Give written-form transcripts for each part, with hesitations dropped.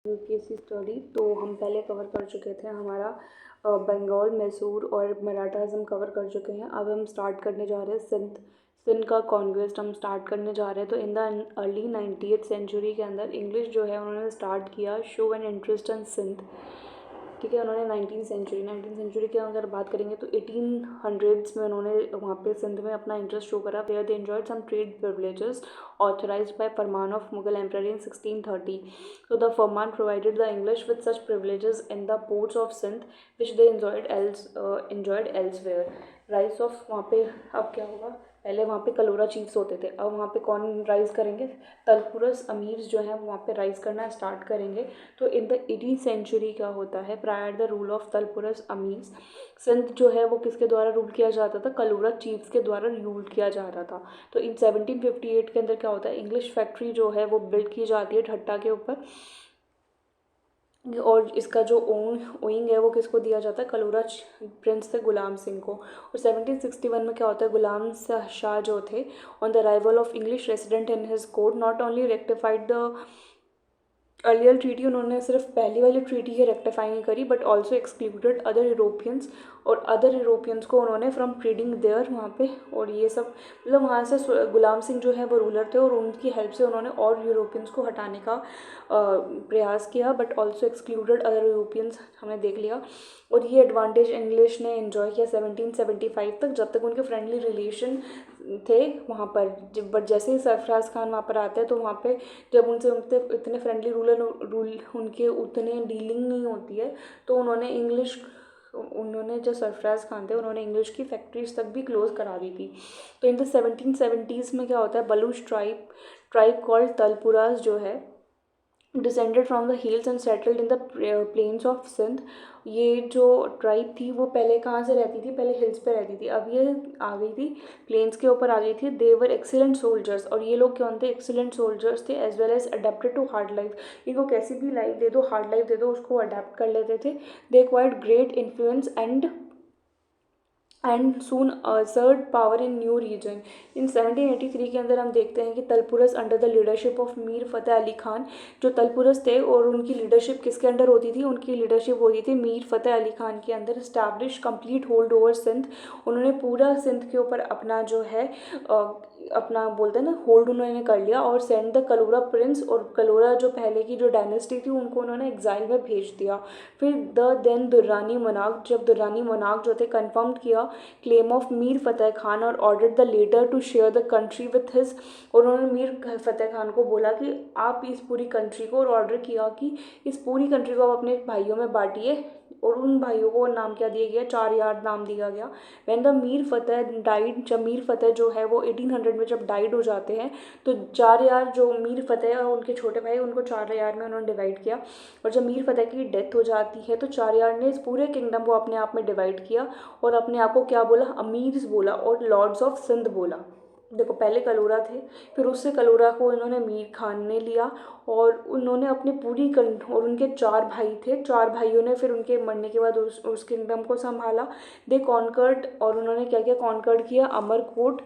UPSC study तो हम पहले कवर कर चुके थे हमारा बंगाल, मैसूर और मराठाज़म कवर कर चुके हैं। अब हम स्टार्ट करने जा रहे हैं सिंध का कॉन्क्वेस्ट हम स्टार्ट करने जा रहे हैं। तो in the early 90th century के अंदर इंग्लिश जो है उन्होंने स्टार्ट किया show an interest in Sindh. ठीक है, उन्होंने 19th सेंचुरी की अगर बात करेंगे तो 1800s में उन्होंने वहाँ पे सिंध में अपना इंटरेस्ट शो करा। Where they enjoyed some trade privileges authorized by Farman of Mughal Emperor in 1630. So the Farman provided the English with such privileges in the ports of Sindh which they enjoyed elsewhere. Rise of वहाँ पे अब क्या होगा, पहले वहाँ पे कलोरा chiefs होते थे, अब वहाँ पे कौन राइज करेंगे, तलपुरस अमीर्स जो है वहाँ पे राइज करना स्टार्ट करेंगे। तो इन द 18th सेंचुरी क्या होता है, prior the rule of Talpurs amirs Sindh जो है वो किसके द्वारा रूल किया जाता था, कलोरा चीफ्स के द्वारा रूल किया जा रहा था। तो इन 1758 के अंदर क्या होता है, इंग्लिश फैक्ट्री जो है वो बिल्ड की जाती है ठट्टा के ऊपर, और इसका जो ओइंग है वो किसको दिया जाता है, कलोरा प्रिंस थे गुलाम सिंह को। और 1761 में क्या होता है, गुलाम शाह जो थे on the arrival of English resident in his court not only rectified the earlier treaty, उन्होंने सिर्फ पहली वाली ट्रीटी ही रेक्टिफाई नहीं करी but also excluded other Europeans, और अदर यूरोपियंस को उन्होंने फ्रॉम ट्रेडिंग देयर वहाँ पे, और ये सब मतलब वहाँ से गुलाम सिंह जो है वो रूलर थे और उनकी हेल्प से उन्होंने और यूरोपियंस को हटाने का प्रयास किया but also excluded other Europeans, हमने देख लिया। और ये एडवांटेज इंग्लिश ने एंजॉय किया 1775 तक, जब तक उनके फ्रेंडली रिलेशन थे वहाँ पर। बट जैसे ही सरफराज खान वहाँ पर आते हैं तो वहाँ पे जब उनसे इतने फ्रेंडली रूल उनके उतने डीलिंग नहीं होती है, तो उन्होंने जो सरफराज खान थे उन्होंने इंग्लिश की फैक्ट्रीज तक भी क्लोज करा दी थी। तो इन द 1770s में क्या होता है, बलूच ट्राइब कॉल्ड तलपुराज जो है descended from the hills and settled in the plains of Sindh. ये जो ट्राइब थी वो पहले कहाँ से रहती थी, पहले हिल्स पे रहती थी, अब ये आ गई थी प्लेन्स के ऊपर आ गई थी। दे वर एक्सीलेंट सोल्जर्स, और ये लोग कौन थे, एक्सीलेंट सोल्जर्स थे, as well as adapted to hard life. इनको कैसी भी लाइफ दे दो, हार्ड लाइफ दे दो, उसको अडेप्ट कर लेते थे। They acquired great influence and soon assert power in new region. In 1783 के अंदर हम देखते हैं कि Talpurs under the leadership of Mir Fateh Ali Khan, जो तलपुरस थे और उनकी लीडरशिप किसके अंडर होती थी, उनकी लीडरशिप होती थी मीर फतेह अली खान के अंदर, establish complete hold over Sindh. उन्होंने पूरा सिंध के ऊपर अपना जो है अपना बोलते हैं ना होल्ड उन्होंने कर लिया, और सेंड द कलोरा प्रिंस, और कलोरा जो पहले की जो डायनेस्टी थी उनको उन्होंने एग्जाइल में भेज दिया। फिर देन दुर्रानी मनाक, जब दुर्रानी मनाक जो थे कन्फर्म किया क्लेम ऑफ मीर फतेह खान और order the leader to share the country with his, और उन्होंने मीर फतेह खान को बोला कि आप इस पूरी कंट्री को, और ऑर्डर किया कि इस पूरी कंट्री को आप अपने भाइयों में बांटिए, और उन भाइयों को नाम क्या दिया गया, 4 यार्ड नाम दिया गया। When the Mir Fateh died, जब मीर फतेह जो है वो 1800 में जब डाइड हो जाते हैं तो 4 यार जो मीर फतेह और उनके छोटे भाई उनको 4 यार में उन्होंने डिवाइड किया, और जब मीर फतेह की डेथ हो जाती है तो 4 यार ने इस पूरे किंगडम को अपने आप में डिवाइड किया और अपने आप को क्या बोला, अमीर्स बोला और लॉर्ड्स ऑफ सिंध बोला। देखो पहले कलोरा थे, फिर उससे कलोरा को इन्होंने मीर खान ने लिया, और उन्होंने अपनी और उनके 4 भाई थे, 4 भाइयों ने फिर उनके मरने के बाद उस किंगडम को संभाला। दे कॉन्कर्ड, और उन्होंने क्या क्या कॉन्कर्ड किया, अमरकोट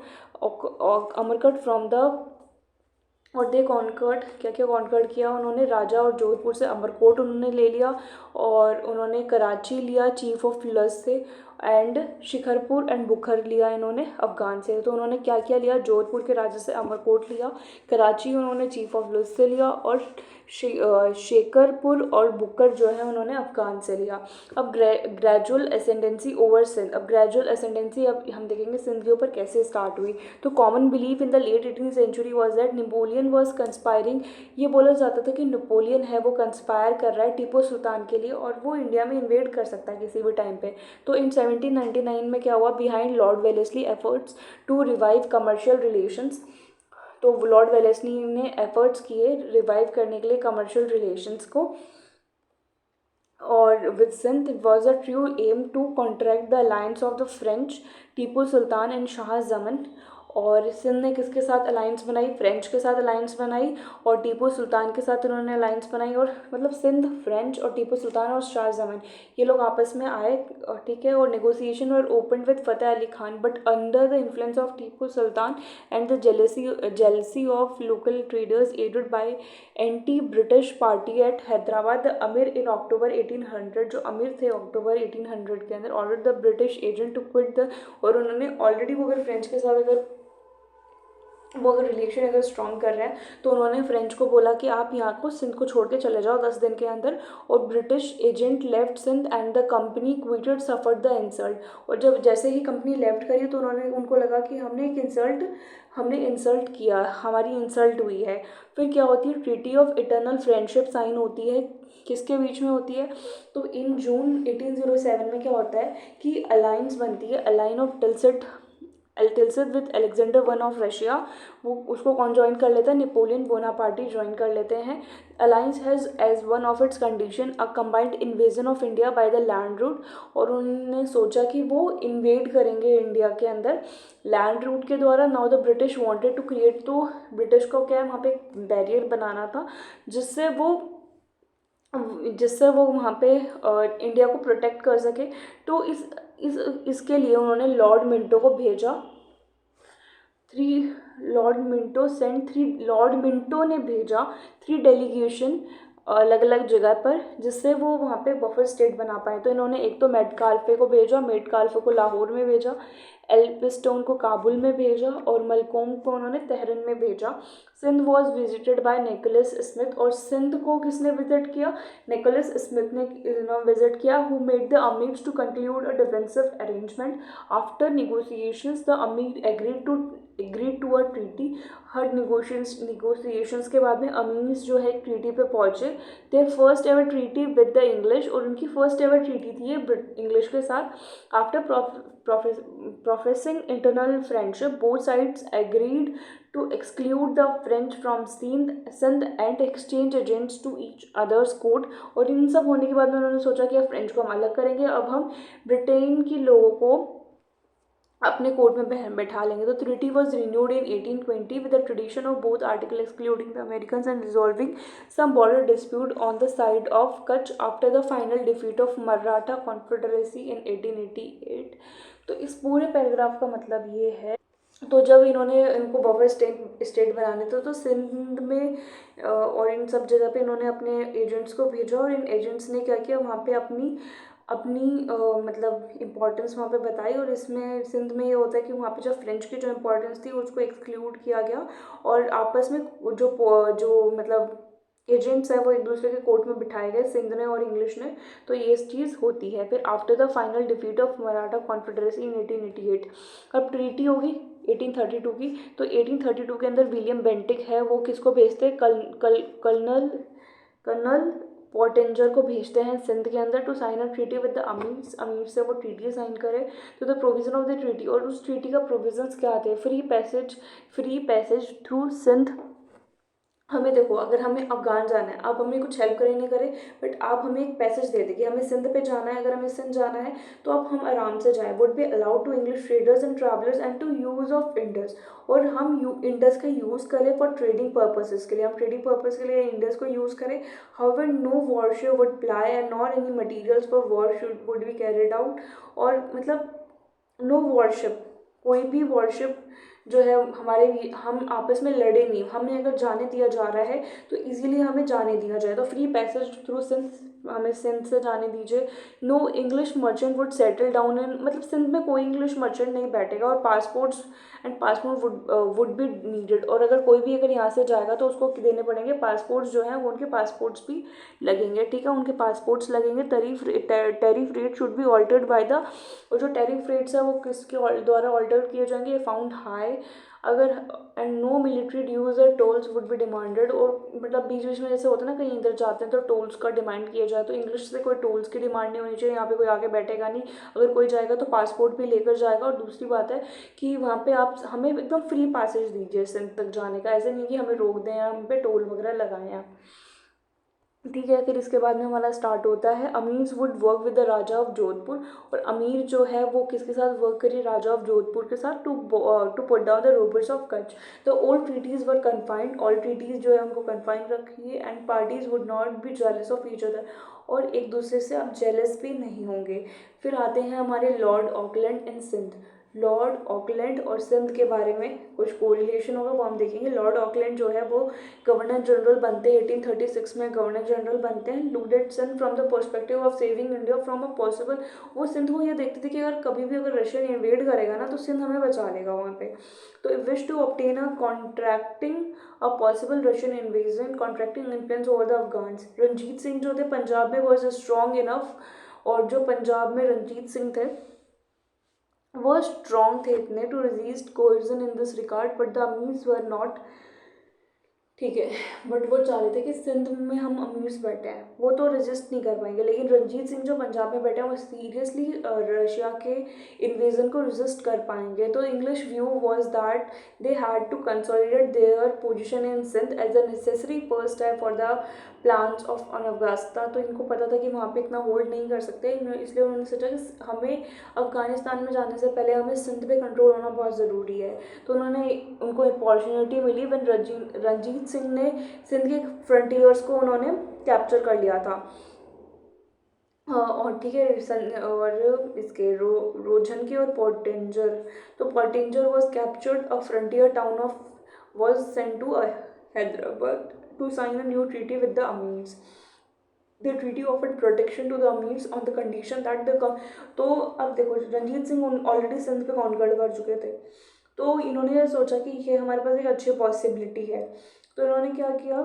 फ्रॉम द, और दे कॉन्कर्ड, क्या क्या कॉन्कर्ड किया उन्होंने, राजा और जोधपुर से अमरकोट उन्होंने ले लिया, और उन्होंने कराची लिया चीफ ऑफ लस से, एंड शिखरपुर एंड बुखर लिया इन्होंने अफगान से। तो उन्होंने क्या क्या लिया, जोधपुर के राजा से अमरकोट लिया, कराची उन्होंने चीफ ऑफ लस से लिया, और शेखरपुर और बुकर जो है उन्होंने अफगान से लिया। अब ग्रेजुअल एसेंडेंसी ओवर सिंध, अब ग्रेजुअल एसेंडेंसी अब हम देखेंगे सिंध के ऊपर कैसे स्टार्ट हुई। तो common belief in the late 18th century was that Napoleon was conspiring, ये बोला जाता था कि नेपोलियन है वो कंस्पायर कर रहा है टीपू सुल्तान के लिए, और वो इंडिया में इन्वेड कर सकता है किसी भी टाइम पे। तो इन 1799 में क्या हुआ, behind Lord Wellesley efforts to revive commercial relations, तो लॉर्ड वेलेस्ली ने एफर्ट्स किए रिवाइव करने के लिए कमर्शियल रिलेशंस को, और with Sindh it was a true aim to contract the alliance of the French Tipu Sultan and Shah Zaman, और सिंध ने किसके साथ अलाइंस बनाई, फ्रेंच के साथ अलाइंस बनाई और टीपू सुल्तान के साथ उन्होंने अलाइंस बनाई। और मतलब सिंध, फ्रेंच और टीपू सुल्तान और शाहजहां ये लोग आपस में आए, ठीक है, और negotiation were open with Fateh Ali Khan, but under the influence of Tipu Sultan and the jealousy of local traders aided by anti-British party at Hyderabad. The अमीर इन अक्टूबर 1800, जो अमीर थे अक्टूबर 1800 के अंदर, order the British agent to quit the, और उन्होंने ऑलरेडी वो अगर फ्रेंच के साथ अगर रिलेशन अगर स्ट्रॉन्ग कर रहे हैं तो उन्होंने फ्रेंच को बोला कि आप यहाँ को सिंध को छोड़ के चले जाओ 10 दिन के अंदर। और British agent left Sindh and the company quitted suffered the insult. और जब जैसे ही कंपनी लेफ्ट करी तो उनको लगा कि हमने इंसल्ट किया, हमारी इंसल्ट हुई है। फिर क्या होती है, treaty of eternal friendship sign होती है, किसके बीच में होती है, तो इन जून 1807 में क्या होता है कि अलाइंस बनती है, align of Tilsit with Alexander one of Russia. वो उसको कौन ज्वाइन कर लेता है, नेपोलियन बोनापार्टी ज्वाइन कर लेते हैं। Alliance has as one of its condition a combined invasion of India by the land route. और उन्होंने सोचा कि वो इन्वेड करेंगे इंडिया के अंदर लैंड रूट के द्वारा। Now the British wanted to create, तो ब्रिटिश को क्या है वहाँ पे बैरियर बनाना था जिससे वो वहाँ पे इंडिया को प्रोटेक्ट कर सके। तो इसके लिए उन्होंने लॉर्ड मिंटो को भेजा। लॉर्ड मिंटो ने भेजा 3 डेलीगेशन अलग अलग जगह पर, जिससे वो वहाँ पे बफर स्टेट बना पाए। तो इन्होंने एक तो मेडकाल्फे को भेजा, मेडकाल्फे को लाहौर में भेजा, एल्फिस्टोन को काबुल में भेजा और मलकोम को उन्होंने तेहरान में भेजा। Sindh was visited by Nicholas Smith, और सिंध को किसने विजिट किया, निकोलस स्मिथ ने विजिट किया, who made the amirs to conclude a defensive arrangement. After negotiations the amir agreed to a treaty. हर निगोशिएशंस के बाद में अमीर्स जो है एक ट्रीटी पे पहुंचे। Their first ever treaty with the English, और उनकी फर्स्ट एवर ट्रीटी थी ये इंग्लिश के साथ। After professing internal friendship, both sides agreed to exclude the French from Sindh and exchange agents to each other's court। और इन सब होने के बाद में उन्होंने सोचा कि अब फ्रेंच को हम अलग करेंगे, अब हम ब्रिटेन के लोगों को अपने कोर्ट में बैठा लेंगे। तो treaty was renewed in 1820 with the tradition of both article excluding the American and resolving some border dispute on the side of Kutch after the final defeat of Maratha confederacy in 1888। तो इस पूरे पैराग्राफ का मतलब ये है, तो जब इनको बफर स्टेट बनाने थे तो सिंध में और इन सब जगह पे इन्होंने अपने एजेंट्स को भेजा, और इन एजेंट्स ने क्या किया, वहाँ पे अपनी मतलब इम्पोर्टेंस वहाँ पे बताई। और इसमें सिंध में ये होता है कि वहाँ पे जो फ्रेंच की जो इम्पोर्टेंस थी उसको एक्सक्लूड किया गया, और आपस में जो मतलब एजेंट्स है वो एक दूसरे के कोर्ट में बिठाए गए, सिंध ने और इंग्लिश ने। तो ये चीज़ होती है। फिर after the final defeat of Maratha confederacy in 1888, अब ट्रीटी होगी 1832 की। तो 1832 के अंदर विलियम बेंटिक है, वो किसको भेजते हैं, कर्नल पॉटेंजर को भेजते हैं सिंध के अंदर to sign a treaty with the Amir से वो ट्रीटी साइन करे। तो the provision of the treaty, और उस ट्रीटी का प्रोविजंस क्या थे, फ्री पैसेज थ्रू सिंध। हमें देखो, अगर हमें अफगान जाना है, आप हमें कुछ हेल्प करें नहीं करें, बट आप हमें एक पैसेज दे देंगे, हमें सिंध पे जाना है, अगर हमें सिंध जाना है तो आप हम आराम से जाएं। Would be allowed to English traders and travellers and to use of Indus, और हम इंडस का यूज़ करें फॉर ट्रेडिंग पर्पसेस के लिए, हम ट्रेडिंग पर्पस के लिए इंडस को यूज़ करें। However no warship would ply and not any materials for war would be carried out. और मतलब नो वॉरशिप, कोई भी वॉरशिप जो है हम आपस में लड़े नहीं, हमें अगर जाने दिया जा रहा है तो इजीली हमें जाने दिया जाए। तो फ्री पैसेज थ्रू सिंध, हमें सिंध से जाने दीजिए। No English merchant would settle down in, मतलब सिंध में कोई इंग्लिश मर्चेंट नहीं बैठेगा, और पासपोर्ट वुड बी नीडेड। और अगर यहाँ से जाएगा तो उसको देने पड़ेंगे पासपोर्ट्स, जो है वो उनके पासपोर्ट्स भी लगेंगे, ठीक है, उनके पासपोर्ट्स लगेंगे। Tariff rate should be altered by the, और जो टैरिफ रेट्स है वो किसके द्वारा ऑल्टर किए जाएंगे, फाउंड हाई। अगर एंड नो मिलिट्री ड्यूज और टोल्स वुड बी डिमांडेड, और मतलब बीच बीच में जैसे होता है ना, कहीं इधर जाते हैं तो टोल्स का डिमांड किया जाए, तो इंग्लिश से कोई टोल्स की डिमांड नहीं होनी चाहिए। यहाँ पे कोई आके बैठेगा नहीं, अगर कोई जाएगा तो पासपोर्ट भी लेकर जाएगा। और दूसरी बात है कि वहाँ पे आप हमें एकदम फ्री पैसेज दीजिए सिंध तक जाने का, ऐसे नहीं कि हमें रोक दें या हम पे टोल वगैरह लगाएं आप। ठीक है। फिर इसके बाद में हमारा स्टार्ट होता है amirs would work with the raja of Jodhpur, और अमीर जो है वो किसके साथ वर्क करिए, राजा ऑफ जोधपुर के साथ, to put down the robbers of Kutch. तो all treaties were confined, all treaties जो है उनको कन्फाइन रखिए, and parties would not be jealous of each other, और एक दूसरे से अब जेलस भी नहीं होंगे। फिर आते हैं हमारे Lord Auckland and Sindh. Lord Auckland और सिंध के बारे में कुछ कोरिलेशन होगा वो हम देखेंगे। लॉर्ड ऑकलैंड जो है वो गवर्नर जनरल बनते हैं 1836 में, गवर्नर जनरल बनते हैं। Looked at Sindh from the perspective of saving India from a possible, वो सिंध को ये देखते थे कि अगर कभी भी अगर रशियन इन्वेड करेगा ना तो सिंध हमें बचा लेगा वहाँ पे। तो wish to obtain a contracting a possible Russian invasion, contracting influence over the Afghans. Ranjit Singh जो थे पंजाब में वॉज स्ट्रॉन्ग इनफ, और जो पंजाब में रंजीत सिंह थे वो स्ट्रॉन्ग थे इतने to resist coercion in this regard, but the amirs were not, ठीक है, बट वो चाह रहे थे कि सिंध में हम अमीर्स बैठे हैं, वो तो रेजिस्ट नहीं कर पाएंगे, लेकिन रंजीत सिंह जो पंजाब में बैठे हैं वो सीरियसली रशिया के इन्वेजन को रेजिस्ट कर पाएंगे। तो English view was that they had to consolidate their position in Sindh as a necessary first step for the plans of Afghanistan. तो इनको पता था कि वहाँ पे इतना होल्ड नहीं कर सकते, इसलिए उन्होंने सोचा कि हमें अफगानिस्तान में जाने से पहले हमें सिंध पे कंट्रोल होना बहुत ज़रूरी है। तो उन्होंने उनको अपॉर्चुनिटी मिली व्हेन रंजीत सिंह ने सिंध के फ्रंटियर्स को उन्होंने कैप्चर कर लिया था। और ठीक है, और इसके रोझन के और पोर्टेंजर, तो पोर्टेंजर was captured a frontier town of was sent to Hyderabad to sign a new treaty with the amirs. The treaty offered protection to the amirs on the condition that the, तो अब देखो रंजीत सिंह ऑलरेडी सिंध पे कॉन्कर कर चुके थे, तो इन्होंने सोचा कि ये हमारे पास एक अच्छी पॉसिबिलिटी है। तो इन्होंने क्या किया,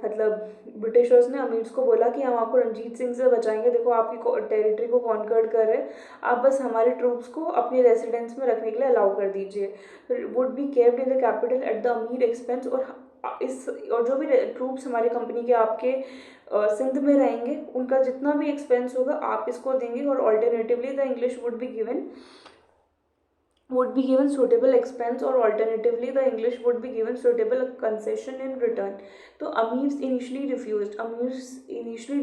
मतलब ब्रिटिशर्स ने अमीर्स को बोला कि हम आपको रंजीत सिंह से बचाएंगे, देखो आपकी टेरिटरी को कॉन्कर्ड कर रहे हैं, आप बस हमारे ट्रूप्स को अपनी रेसिडेंस में रखने के लिए अलाउ कर दीजिए। Would be capped in the capital at the अमीर एक्सपेंस, और जो भी ट्रूप्स हमारी कंपनी के आपके सिंध में रहेंगे उनका जितना भी एक्सपेंस होगा आप इसको देंगे, और alternatively the English would be given suitable expense, or alternatively the English would be given suitable concession in return. तो Amirs initially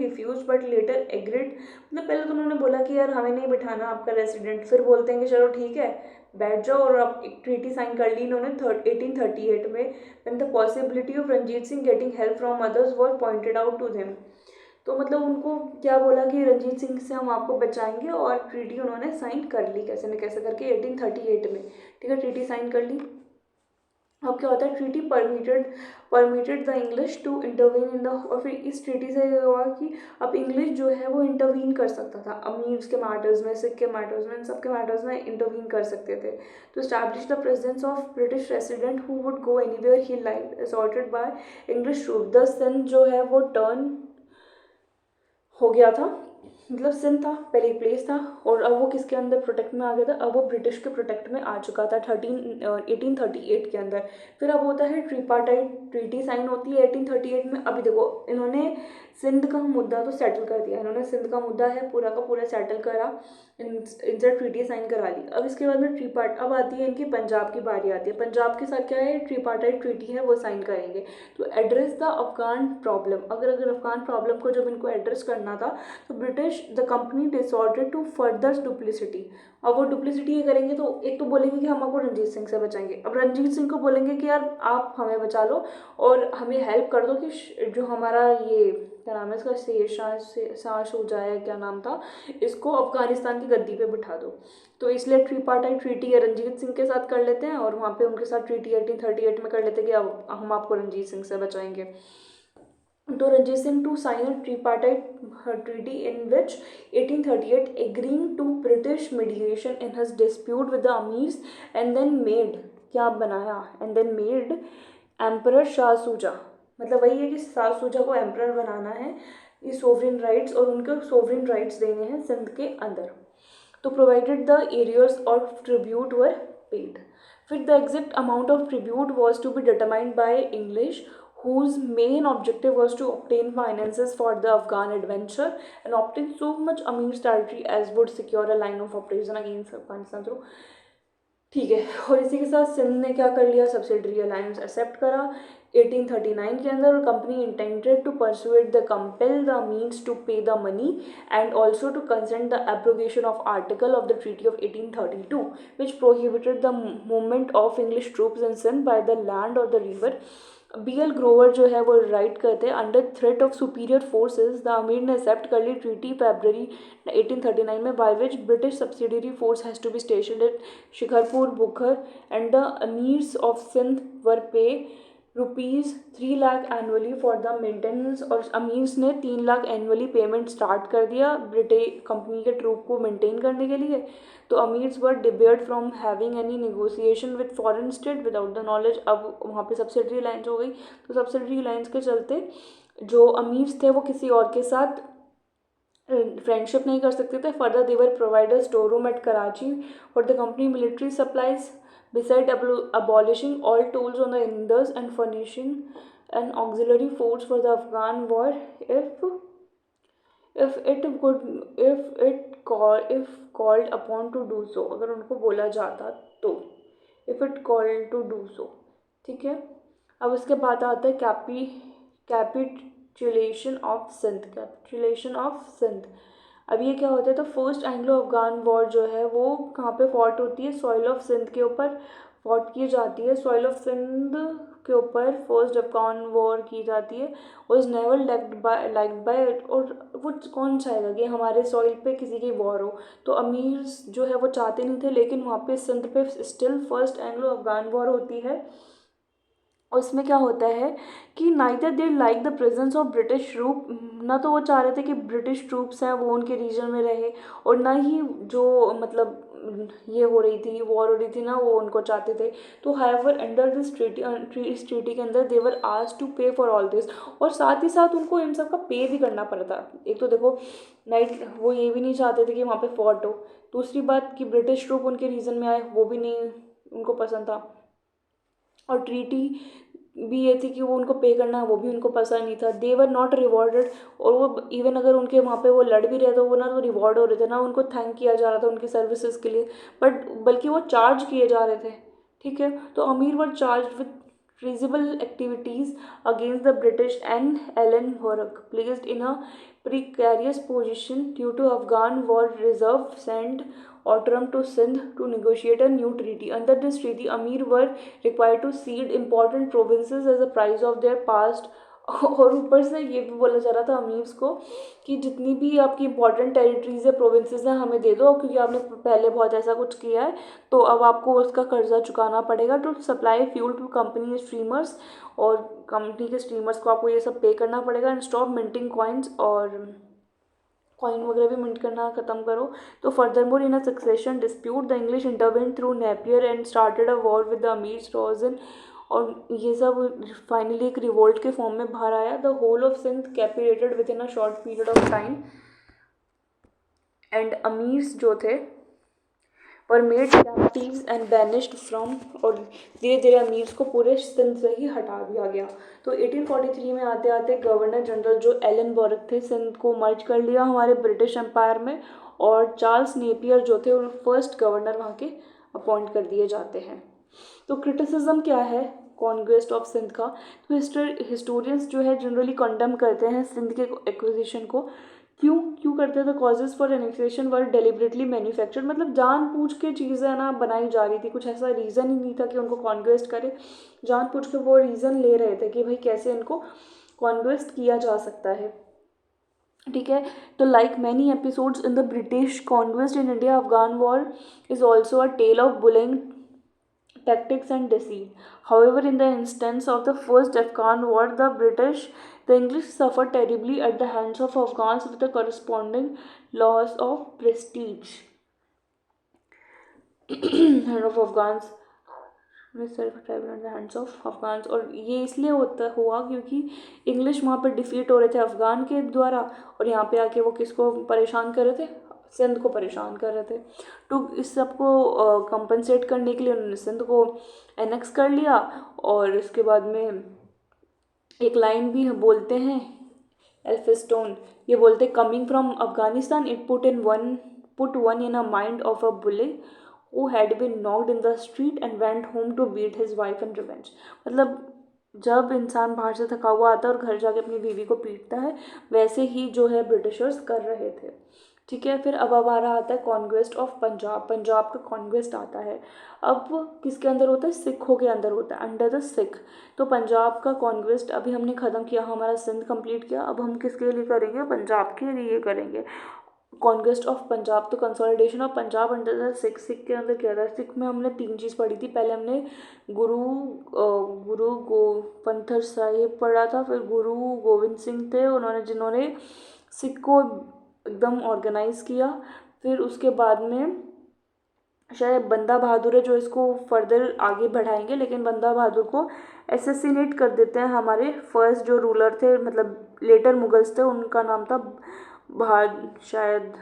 refused but later agreed। मतलब पहले तो उन्होंने बोला कि यार हमें नहीं बिठाना आपका रेसिडेंट, फिर बोलते हैं कि चलो ठीक है बैठ जाओ, और अब एक ट्रीटी साइन कर ली इन्होंने 1838 में। when the possibility of Ranjit Singh getting help from others was pointed out to them। तो मतलब उनको क्या बोला कि रंजीत सिंह से हम आपको बचाएंगे, और ट्रीटी उन्होंने साइन कर ली कैसे न कैसे करके 1838 में, ठीक है, ट्रीटी साइन कर ली। अब क्या होता है, treaty permitted the English to intervene in the, और फिर इस ट्रीटी से ये हुआ कि अब इंग्लिश जो है वो इंटरवीन कर सकता था अमीर्स के मैटर्स में, सिख के मैटर्स में, इन सब के मैटर्स में इंटरवीन कर सकते थे। तो establish the presence of British resident who would go anywhere he like assorted by English troop. The Sindh जो है वो टर्न हो गया था, मतलब सिंध था पहले एक प्लेस था, और अब वो किसके अंदर प्रोटेक्ट में आ गया था, अब वो ब्रिटिश के प्रोटेक्ट में आ चुका था 1838 के अंदर। फिर अब होता है ट्रिपार्टाइट ट्रीटी साइन होती है 1838 में। अभी देखो इन्होंने सिंध का मुद्दा तो सेटल कर दिया, इन्होंने सिंध का मुद्दा है पूरा का पूरा सेटल करा, इनसे ट्रीटी साइन करा ली। अब इसके बाद में अब आती है इनकी पंजाब की बारी आती है। पंजाब के साथ क्या है, ट्रिपार्टाइट ट्रीटी है वो साइन करेंगे। तो एड्रेस द अफगान प्रॉब्लम, अगर अफगान प्रॉब्लम को जब इनको एड्रेस करना था तो British the company resorted to further duplicity. अब वो डुप्लिसिटी ये करेंगे तो एक तो बोलेंगे कि हम आपको रंजीत सिंह से बचाएंगे, अब रंजीत सिंह को बोलेंगे कि यार आप हमें बचा लो और हमें हेल्प कर दो कि जो हमारा ये क्या नाम है इसका, शाह शुजा है, क्या नाम था, इसको अफगानिस्तान की गद्दी पे बिठा दो। तो इसलिए ट्रिपार्टाइट ट्रीटी रंजीत सिंह के साथ कर लेते हैं, और वहाँ पे उनके साथ ट्रीटी 1838 में कर लेते हैं कि अब हम आपको रंजीत सिंह से बचाएंगे। तो Ranjit Singh to sign a tripartite treaty in which 1838 agreeing to British mediation in his dispute with the Amirs, and then made क्या बनाया, and then made Emperor Shah सूजा, मतलब वही है कि शाह सूजा को एम्परर बनाना है, ये सोवरेन राइट्स और उनको सोवरेन राइट्स देने हैं सिंध के अंदर। तो प्रोवाइडेड द एरियर्स और ट्रिब्यूट वर पेड। फिर the exact amount of tribute was to be determined by English, whose main objective was to obtain finances for the Afghan adventure and obtain so much Amir's territory as would secure a line of operation against Afghanistan through। ठीक है, और इसी के साथ सिंध ने क्या कर लिया, सब्सिडरी अलायंस एक्सेप्ट करा। 1839 के अंदर, और company intended to persuade the compel the means to pay the money and also to consent the abrogation of article of the treaty of 1832 which prohibited the movement of English troops in Sindh by the land और the river. BL Grover जो है वो write करते हैं, under threat of superior forces the amir ने accept कर ली treaty फरवरी 1839 में, by which British subsidiary force has to be station at Shikarpur Bukkur and the amirs of Sindh were pay ₹3 lakh annually for the maintenance. और अमीर्स ने 3 lakh annually payment start कर दिया British company के ट्रूप को मेंटेन करने के लिए। तो amirs were debarred from having any negotiation with foreign state without the knowledge. अब वहाँ पे सब्सिडरी लाइन्स हो गई, तो सब्सिडरी लाइन्स के चलते जो अमीर्स थे वो किसी और के साथ फ्रेंडशिप नहीं कर सकते थे। Further they were provider store room at Karachi for the company military supplies beside abolishing all tolls on the Indus and furnishing an auxiliary force for the Afghan war if called upon to do so, अगर उनको बोला जाता तो, if it called to do so, ठीक है। अब उसके बाद आता है कैपिटुलेशन ऑफ सिंध। अब ये क्या होता है, तो फर्स्ट एंग्लो अफगान वॉर जो है वो कहाँ पे फॉट होती है, सॉइल ऑफ सिंध के ऊपर फॉट की जाती है। सॉइल ऑफ सिंध के ऊपर फर्स्ट अफगान वॉर की जाती है। वॉज नेवर लाइक्ड बाय, और वो कौन चाहेगा कि हमारे सॉइल पे किसी की वॉर हो। तो अमीर जो है वो चाहते नहीं थे, लेकिन वहाँ पे सिंध पे still first Anglo Afghan war होती है। और इसमें क्या होता है कि neither they like the presence of British troop, ना तो वो चाह रहे थे कि ब्रिटिश ट्रूप्स हैं वो उनके रीजन में रहे, और ना ही जो मतलब ये हो रही थी, वॉर हो रही थी ना, वो उनको चाहते थे। तो हाउएवर अंडर दिस ट्रीटी के अंदर दे वर आस्क्ड टू पे फॉर ऑल दिस, और साथ ही साथ उनको इन सब का पे भी करना पड़ता। एक तो देखो नाइट वो ये भी नहीं चाहते थे कि वहाँ पे फॉर्ट हो, दूसरी बात कि ब्रिटिश ट्रूप उनके रीजन में आए वो भी नहीं उनको पसंद था, और ट्रीटी भी ये थी कि वो उनको पे करना वो भी उनको पसंद नहीं था। दे वर नॉट रिवॉर्डेड, और वो इवन अगर उनके वहाँ पे वो लड़ भी रहे तो वो ना तो रिवॉर्ड हो रहे थे ना उनको थैंक किया जा रहा था उनकी सर्विसेज के लिए, बट बल्कि वो चार्ज किए जा रहे थे। ठीक है, तो amir were charged with treasonable activities against the British, and Alan were placed in a precarious position due to Afghan war reserve sent Outram to Sindh to negotiate a new treaty. Under this treaty, Amir were required to cede important provinces as a price of their past। और ऊपर से ये भी बोला जा रहा था अमीर्स को कि जितनी भी आपकी इंपॉर्टेंट टेरिटरीज है, प्रोविंसेस हैं, हमें दे दो, क्योंकि आपने पहले बहुत ऐसा कुछ किया है, तो अब आपको उसका कर्जा चुकाना पड़ेगा। To supply fuel to company streamers, और कंपनी के स्ट्रीमर्स को आपको ये सब पे करना पड़ेगा। एंड स्टॉप मिंटिंग कॉइन्स, और कॉइन वगैरह भी मिंट करना ख़त्म करो। तो furthermore in a succession dispute the English intervened through Napier and started a war with the amirs रोजन, और ये सब फाइनली एक रिवोल्ट के फॉर्म में बाहर आया। The whole of Sindh capitulated within a short period of time, and amirs जो थे और made captives and banished from, और धीरे धीरे अमीर्स को पूरे सिंध से ही हटा दिया गया। तो 1843 में आते आते गवर्नर जनरल जो एलन बॉरक थे, सिंध को मर्ज कर लिया हमारे ब्रिटिश एम्पायर में, और चार्ल्स नेपियर जो थे उन फर्स्ट गवर्नर वहाँ के अपॉइंट कर दिए जाते हैं। तो क्रिटिसिज्म क्या है कॉन्क्वेस्ट ऑफ सिंध का, तो हिस्टोरियंस जो है जनरली कंडेम करते हैं सिंध के एक्विजिशन को। क्यों करते थे, causes for annexation were deliberately manufactured, मतलब जानबूझ के चीज़ें ना बनाई जा रही थी, कुछ ऐसा रीज़न ही नहीं था कि उनको कॉन्क्वेस्ट करे, जानबूझ के वो रीज़न ले रहे थे कि भाई कैसे इनको कॉन्क्वेस्ट किया जा सकता है। ठीक है, तो like many episodes in the British conquest in India, Afghan war is also a tale of bullying tactics and deceit. However, in the instance of the first Afghan war, the English suffered terribly at the hands of Afghans with a corresponding loss of prestige. Hand of Afghans Afghan, और ये इसलिए हुआ क्योंकि English वहाँ पर defeat हो रहे थे अफगान के द्वारा, और यहाँ पे आके वो किसको परेशान कर रहे थे, सिंध को परेशान कर रहे थे। तो इस सब को कंपनसेट करने के लिए उन्होंने सिंध को एनेक्स कर लिया, और इसके बाद में एक लाइन भी बोलते हैं एल्फिस्टोन, ये बोलते coming from Afghanistan it put one in a mind of a बुले who had been knocked in the street and went home to beat his wife in revenge। मतलब जब इंसान बाहर से थका हुआ आता है और घर जाके अपनी बीवी को पीटता है, वैसे ही जो है ब्रिटिशर्स कर रहे थे। ठीक है, फिर अब आ रहा आता है कॉन्क्वेस्ट ऑफ पंजाब। पंजाब का कॉन्क्वेस्ट आता है। अब किसके अंदर होता है? सिखों के अंदर होता है, अंडर द सिख। तो पंजाब का कॉन्क्वेस्ट अभी हमने ख़त्म किया, हमारा सिंध कंप्लीट किया। अब हम किसके लिए करेंगे? पंजाब के लिए करेंगे कॉन्क्वेस्ट ऑफ पंजाब। तो consolidation of Punjab under the Sikh. Sikh के अंदर क्या था? सिख में हमने 3 चीज़ पढ़ी थी। पहले हमने गुरु गुरु गो पंथर साहिब पढ़ा था, फिर गुरु गोविंद सिंह थे उन्होंने, जिन्होंने सिख को एकदम ऑर्गेनाइज किया। फिर उसके बाद में शायद बंदा बहादुर है जो इसको फर्दर आगे बढ़ाएंगे, लेकिन बंदा बहादुर को एसेसिनेट कर देते हैं हमारे फर्स्ट जो रूलर थे, मतलब लेटर मुगल्स थे, उनका नाम था शायद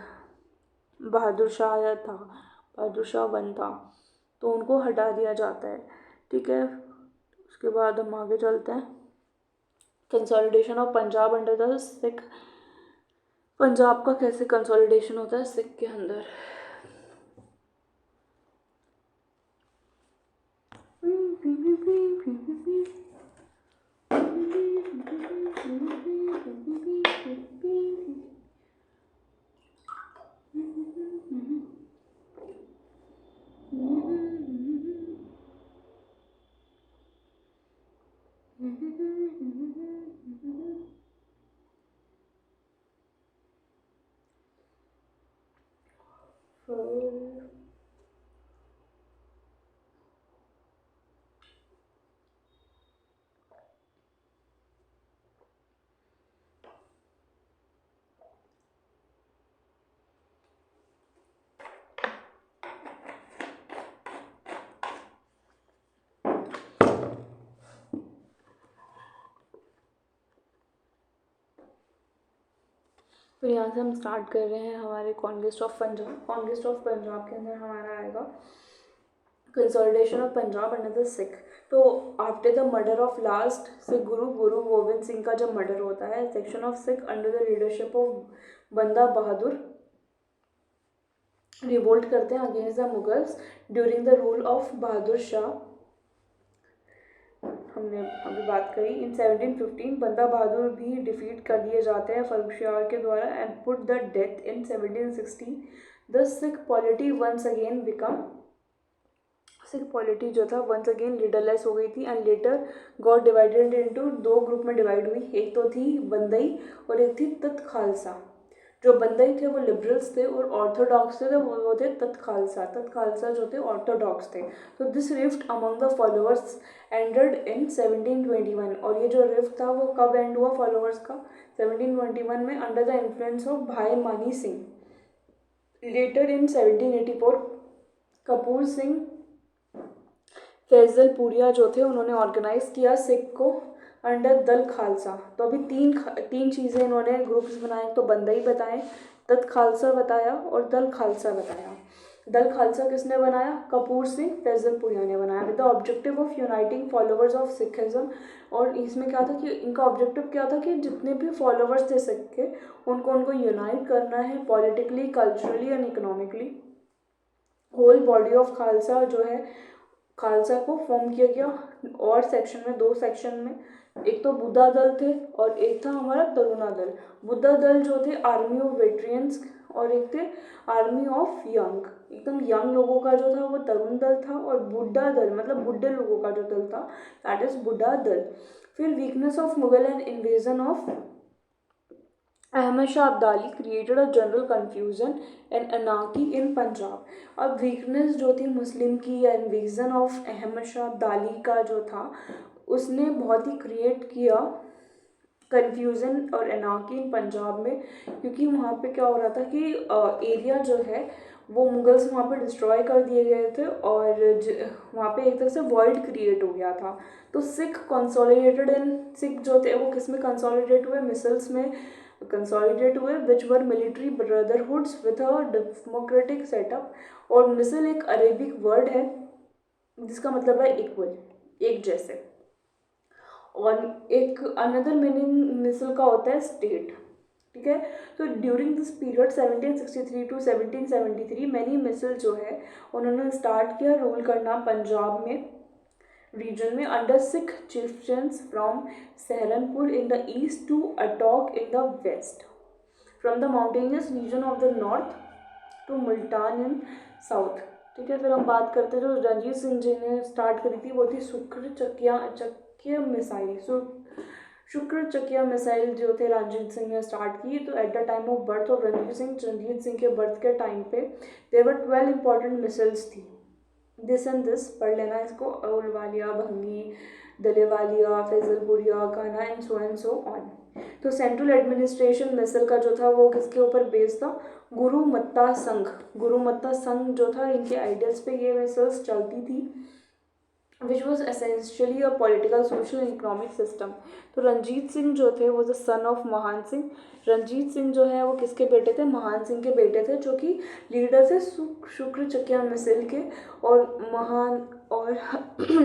बहादुर शाह या था, बहादुर शाह वन था। तो उनको हटा दिया जाता है। ठीक है, उसके बाद हम आगे चलते हैं। Consolidation of Punjab under the Sikh. Punjab का कैसे कंसोलिडेशन होता है सिख के अंदर? फिर यहाँ से हम स्टार्ट कर रहे हैं हमारे conquest of Punjab. Conquest of Punjab के अंदर हमारा आएगा consolidation of Punjab under the Sikh. तो after the murder of last Sikh guru Guru Govind Singh का जब मर्डर होता है, section of Sikh under the leadership of Banda Bahadur revolt करते हैं against the Mughals during the rule of Bahadur Shah. हमने अभी बात करी। इन 1715 बंदा बहादुर भी डिफीट कर दिए जाते हैं फर्रुखशियार के द्वारा and put the death in 1716। The Sikh polity once again become, Sikh polity जो था वंस अगेन लीडरलेस हो गई थी and later got divided into 2 group में डिवाइड हुई। एक तो थी बंदई और एक थी तत खालसा। जो बंदई थे वो लिबरल्स थे और ऑर्थोडॉक्स थे वो थे तत खालसा। तत खालसा जो थे ऑर्थोडॉक्स थे। तो this rift among the followers ended in 1721। और ये जो रिफ्ट था वो कब एंड हुआ फॉलोअर्स का? 1721 में अंडर द इन्फ्लुएंस ऑफ भाई मानी सिंह। लेटर इन 1784 कपूर सिंह फैजल पुरिया जो थे उन्होंने ऑर्गेनाइज किया सिख को अंडर दल खालसा। तो अभी तीन चीज़ें इन्होंने ग्रुप्स बनाए, तो बंदई बताएं, तत खालसा बताया और दल खालसा बताया। दल खालसा किसने बनाया? कपूर सिंह फैजल पुरिया ने बनाया with the objective of uniting followers of Sikhism. और इसमें क्या था कि इनका ऑब्जेक्टिव क्या था कि जितने भी फॉलोअर्स थे सिख के उनको यूनाइट करना है politically, culturally and economically. Whole body of Khalsa जो है, खालसा को फॉर्म किया गया और सेक्शन में, 2 सेक्शन में। एक तो बुद्धा दल थे और एक था हमारा तरुणा दल। बुद्धा दल जो थे आर्मी ऑफ वेटरियंस और एक थे आर्मी ऑफ यंग, एकदम यंग लोगों का जो था वो तरुण दल था। और बुड्ढा दल मतलब बुढ़े लोगों का जो दल था दैट इज बुड्ढा दल। फिर weakness of Mughal and invasion of Ahmad Shah Abdali created a general confusion and anarchy in Punjab. अब वीकनेस जो थी मुस्लिम की या इन्वेजन ऑफ अहमद शाह अब्दाली का जो था उसने बहुत ही क्रिएट किया कन्फ्यूज़न और अनार्की इन पंजाब में। क्योंकि वहाँ पे क्या हो रहा था कि एरिया जो है वो मुगल्स वहाँ पे डिस्ट्रॉय कर दिए गए थे और वहाँ पे एक तरह से वॉइड क्रिएट हो गया था। तो सिख कंसोलिडेटेड इन, सिख जो थे वो किस में कंसोलिडेट हुए? मिसल्स में कंसोलिडेट हुए which were military brotherhoods with a democratic setup. और मिसल एक अरेबिक वर्ड है जिसका मतलब है इक्वल, एक जैसे। और एक अनदर मीनिंग मिसल का होता है स्टेट। ठीक है, तो during this period 1763 to 1773 many misl जो है उन्होंने स्टार्ट किया रूल करना पंजाब में region में under Sikh chieftains from Saharanpur in the east to Attock in the west, from the mountainous region of the north to Multan in south. ठीक है, फिर हम बात करते हैं जो रणजीत सिंह जी ने स्टार्ट करी थी वो थी शुक्र चकिया मिसाइल जो थे रणजीत सिंह ने स्टार्ट की. तो at the time of birth of Ranjit Singh के बर्थ के टाइम पे देवर 12 इंपॉर्टेंट मिसाइल्स थी. दिस एंड दिस पढ़ लेना इसको, अहलुवालिया, भंगी, दलेवालिया, Faizullapuria, Kanha and so on. तो सेंट्रल एडमिनिस्ट्रेशन मिसाइल का जो था वो किसके ऊपर बेस्ड था? गुरुमत्ता संघ जो था, इनके आइडियल्स पे ये मिसाइल्स चलती थी, which was essentially a political social and economic system. तो रणजीत सिंह जो थे वो द सन ऑफ महान सिंह. रणजीत सिंह जो है वो किसके बेटे थे? महान सिंह के बेटे थे, जो कि लीडर थे शुक्र चकिया मिसाइल के. और महान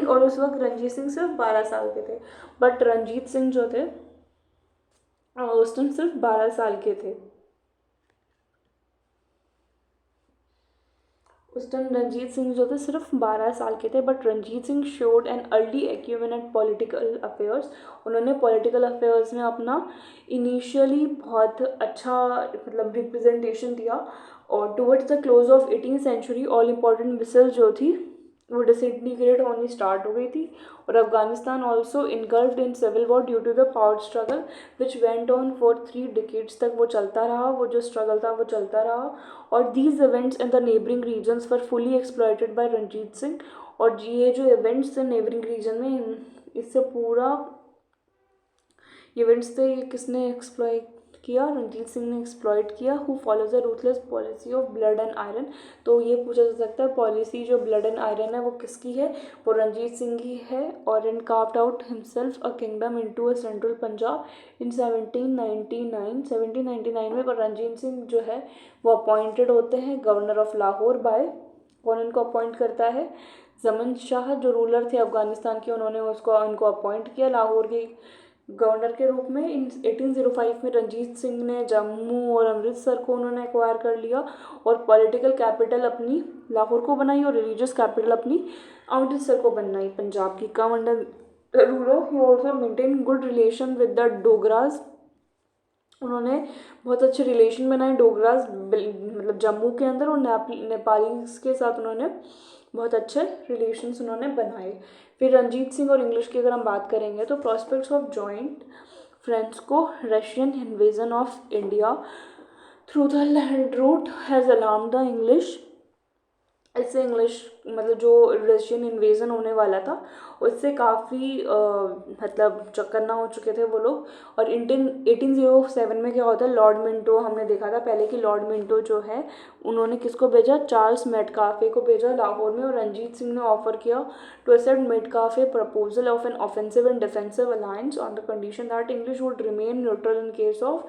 और उस वक्त रणजीत सिंह सिर्फ 12 साल के थे. बट रणजीत सिंह जो थे उस टाइम सिर्फ 12 साल के थे. उस टाइम रणजीत सिंह जो थे सिर्फ 12 साल के थे. But Ranjit Singh showed an early acumen at political affairs. उन्होंने पॉलिटिकल अफेयर्स में अपना इनिशियली बहुत अच्छा मतलब रिप्रेजेंटेशन दिया. और towards the close of 18th century all important misl जो थी वो डिसइंटीग्रेट होनी स्टार्ट हो गई थी. और Afghanistan also engulfed in civil war due to the power struggle which went on for 3 decades तक वो चलता रहा. वो जो स्ट्रगल था वो चलता रहा. और these events in the neighbouring regions were fully exploited by Ranjit Singh. और ये जो इवेंट्स थे नेबरिंग रीजन में, इससे पूरा इवेंट्स थे ये किसने एक्सप्लॉयट किया? रणजीत सिंह ने एक्सप्लॉयट किया. Who follows a ruthless policy of blood and iron. तो ये पूछा जा सकता है पॉलिसी जो ब्लड एंड आयरन है वो किसकी है? वो रणजीत सिंह की है. और and carved out himself a kingdom into a central Punjab in 1799 में. पर रणजीत सिंह जो है वो अपॉइंटेड होते हैं गवर्नर ऑफ लाहौर बाय. कौन इनको अपॉइंट करता है? जमन शाह जो रूलर थे अफगानिस्तान के, उन्होंने उनको अपॉइंट किया लाहौर के गवर्नर के रूप में. इन 1805 में रणजीत सिंह ने जम्मू और अमृतसर को उन्होंने एक्वायर कर लिया. और पॉलिटिकल कैपिटल अपनी लाहौर को बनाई और रिलीजियस कैपिटल अपनी अमृतसर को बनाई पंजाब की. Come under ruler he also maintain good relation with the Dogras. उन्होंने बहुत अच्छे रिलेशन बनाए डोगराज मतलब जम्मू के अंदर. और नेपाली के साथ उन्होंने बहुत अच्छे रिलेशंस उन्होंने बनाए. फिर रणजीत सिंह और इंग्लिश की अगर हम बात करेंगे तो prospects of joint Franco Russian invasion of India through the land root has alarmed the English. इससे इंग्लिश मतलब जो रशियन इन्वेजन होने वाला था उससे काफ़ी मतलब चौकन्ना हो चुके थे वो लोग. और 1807 में क्या होता है? लॉर्ड मिंटो, हमने देखा था पहले कि लॉर्ड मिंटो जो है उन्होंने किसको भेजा? चार्ल्स मेटकाफे को भेजा लाहौर में. और रणजीत सिंह ने ऑफर किया to accept Metcalfe proposal of an offensive and defensive alliance on the condition that English would remain neutral in case of.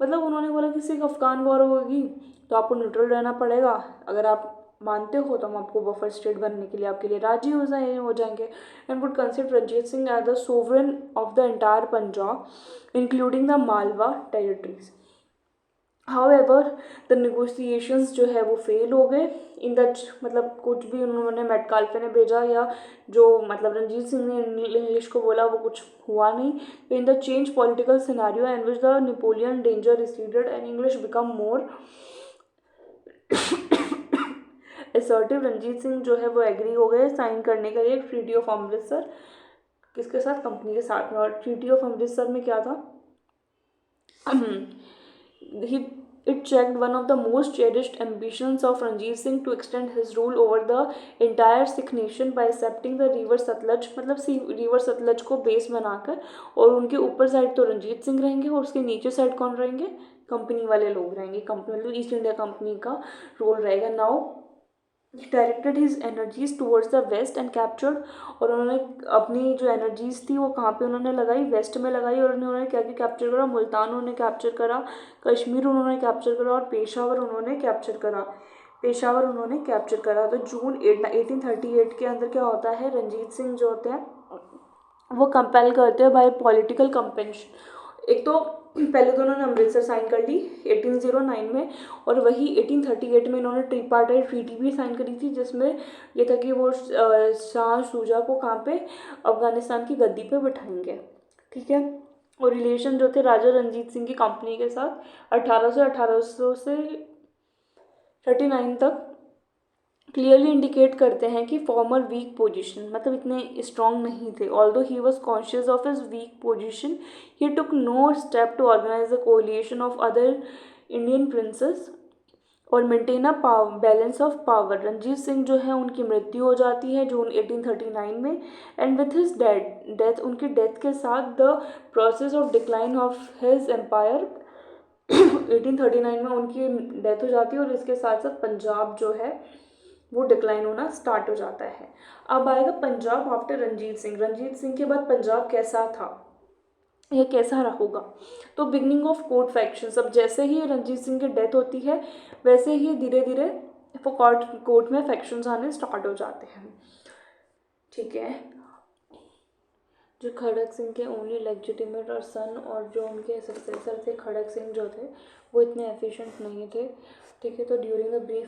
मतलब उन्होंने बोला कि सिर्फ अफगान वॉर होगी तो आपको न्यूट्रल रहना पड़ेगा, अगर आप मानते हो तो हम आपको बफर स्टेट बनने के लिए आपके लिए राजी हो जाएंगे. And would consider Ranjit Singh as the sovereign of the entire Punjab including the Malwa territories. However the negotiations जो है वो फेल हो गए. इन द मतलब कुछ भी उन्होंने मेटकाल्फे ने भेजा या जो मतलब रणजीत सिंह ने इंग्लिश को बोला वो कुछ हुआ नहीं. तो in the change political scenario in which the Napoleon danger receded and English become more assertive. Ranjit Singh जो है वो एग्री हो गए साइन करने के लिए ट्रीटी ऑफ अमृतसर. किसके साथ? कंपनी के साथ में. और ट्रीटी ऑफ अमृतसर में क्या था? It checked one of the most cherished ambitions of Ranjit Singh to extend his rule over the entire Sikh nation by accepting the river Satluj. मतलब रिवर सतलज को बेस बनाकर, और उनके ऊपर साइड तो रणजीत सिंह रहेंगे और उसके नीचे साइड कौन रहेंगे? कंपनी वाले लोग रहेंगे. कंपनी मतलब ईस्ट इंडिया कंपनी का रोल रहेगा. Now he directed his energies towards the west and captured. और उन्होंने अपनी जो एनर्जीज थी वो कहाँ पे उन्होंने लगाई? वेस्ट में लगाई. और उन्होंने क्या क्या कैप्चर करा? मुल्तान उन्होंने कैप्चर करा, कश्मीर उन्होंने कैप्चर करा और पेशावर उन्होंने कैप्चर करा. तो जून 1838 के अंदर क्या होता है? रणजीत सिंह जो होते हैं वो कंपेल करते हैं बाय पॉलिटिकल कंपेंशन. एक तो पहले तो उन्होंने अमृतसर साइन कर ली 1809 में, और वही 1838 में इन्होंने ट्रिपार्टाइट ट्रीटी भी साइन करी थी, जिसमें ये था कि वो शाह शुजा को कहाँ पे, अफगानिस्तान की गद्दी पे बिठाएंगे। ठीक है। और रिलेशन जो थे राजा रंजीत सिंह की कंपनी के साथ 1800 से 39 तक क्लियरली इंडिकेट करते हैं कि फॉर्मर वीक पोजीशन, मतलब इतने स्ट्रांग नहीं थे। Although he was conscious of his weak position, he took no step to organise a coalition of other Indian princes और maintain a balance of power. Ranjit Singh जो है उनकी मृत्यु हो जाती है जून 1839 में, एंड विथ हिज डेथ उनकी डेथ के साथ the process of decline of his empire 1839 में उनकी डेथ हो जाती है, और इसके साथ साथ पंजाब जो है वो डिक्लाइन होना स्टार्ट हो जाता है। अब आएगा पंजाब आफ्टर रंजीत सिंह। रंजीत सिंह के बाद पंजाब कैसा था, यह कैसा होगा। तो बिगनिंग ऑफ कोर्ट फैक्शंस, अब जैसे ही रंजीत सिंह की डेथ होती है वैसे ही धीरे धीरे कोर्ट में फैक्शंस आने स्टार्ट हो जाते हैं। ठीक है। जो खड़क सिंह के ओनली लेजिटिमेट और सन, और जो उनके सक्सेसर थे खड़क सिंह जो थे वो इतने एफिशिएंट नहीं थे। ठीक है। तो ड्यूरिंग द ब्रीफ